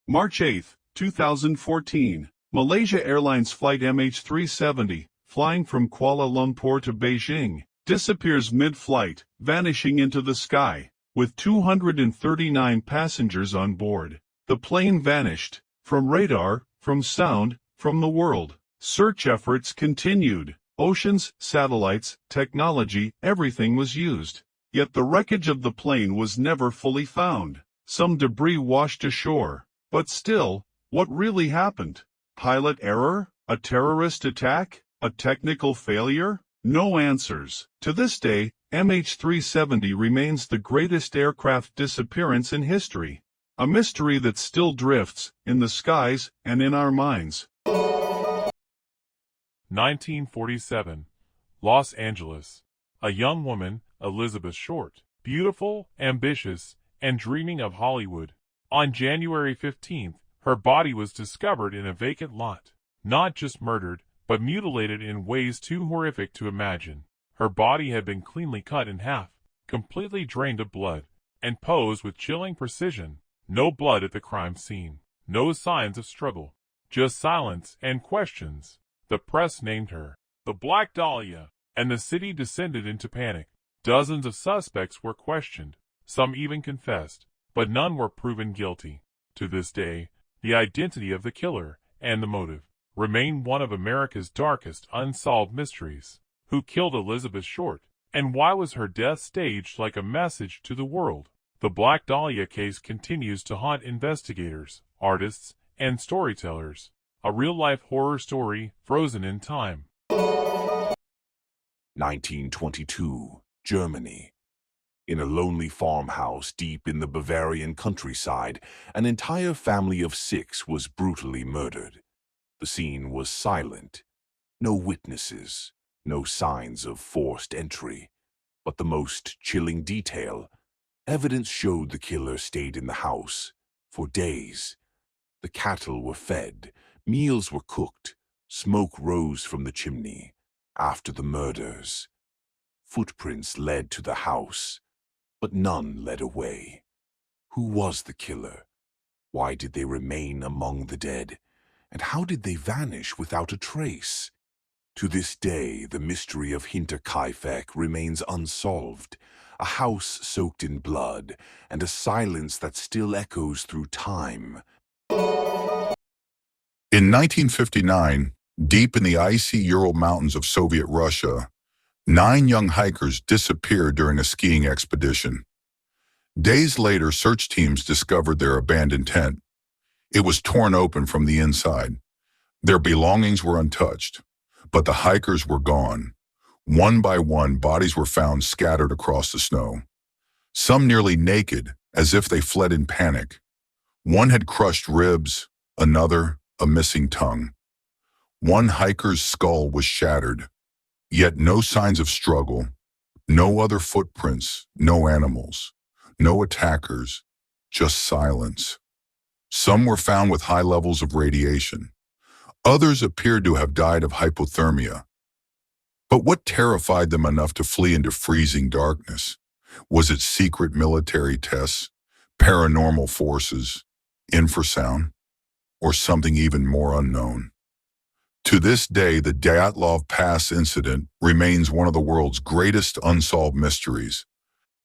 March 8, 2014. Malaysia Airlines Flight MH370, flying from Kuala Lumpur to Beijing, disappears mid-flight, vanishing into the sky, with 239 passengers on board. The plane vanished, from radar, from sound, from the world. Search efforts continued. Oceans, satellites, technology, everything was used. Yet the wreckage of the plane was never fully found. Some debris washed ashore. But still, what really happened? Pilot error? A terrorist attack? A technical failure? No answers. To this day, MH370 remains the greatest aircraft disappearance in history. A mystery that still drifts, in the skies, and in our minds. 1947. Los Angeles. A young woman, Elizabeth Short, beautiful, ambitious, and dreaming of Hollywood. On January 15th, her body was discovered in a vacant lot. Not just murdered, but mutilated in ways too horrific to imagine. Her body had been cleanly cut in half, completely drained of blood, and posed with chilling precision. No blood at the crime scene. No signs of struggle. Just silence and questions. The press named her the Black Dahlia, and the city descended into panic. Dozens of suspects were questioned. Some even confessed, but none were proven guilty. To this day, the identity of the killer and the motive remain one of America's darkest unsolved mysteries. Who killed Elizabeth Short, and why was her death staged like a message to the world? The Black Dahlia case continues to haunt investigators, artists, and storytellers. A real-life horror story frozen in time. 1922, Germany. In a lonely farmhouse deep in the Bavarian countryside, an entire family of 6 was brutally murdered. The scene was silent. No witnesses, no signs of forced entry. But the most chilling detail, evidence showed the killer stayed in the house for days. The cattle were fed, meals were cooked, smoke rose from the chimney. After the murders, footprints led to the house, but none led away. Who was the killer? Why did they remain among the dead? And how did they vanish without a trace? To this day, the mystery of Hinterkaifeck remains unsolved, a house soaked in blood, and a silence that still echoes through time. In 1959, deep in the icy Ural Mountains of Soviet Russia, 9 young hikers disappeared during a skiing expedition. Days later, search teams discovered their abandoned tent. It was torn open from the inside. Their belongings were untouched, but the hikers were gone. One by one, bodies were found scattered across the snow. Some nearly naked, as if they fled in panic. One had crushed ribs, another a missing tongue. One hiker's skull was shattered, yet no signs of struggle, no other footprints, no animals, no attackers, just silence. Some were found with high levels of radiation. Others appeared to have died of hypothermia. But what terrified them enough to flee into freezing darkness? Was it secret military tests, paranormal forces, infrasound, or something even more unknown? To this day, the Dyatlov Pass incident remains one of the world's greatest unsolved mysteries.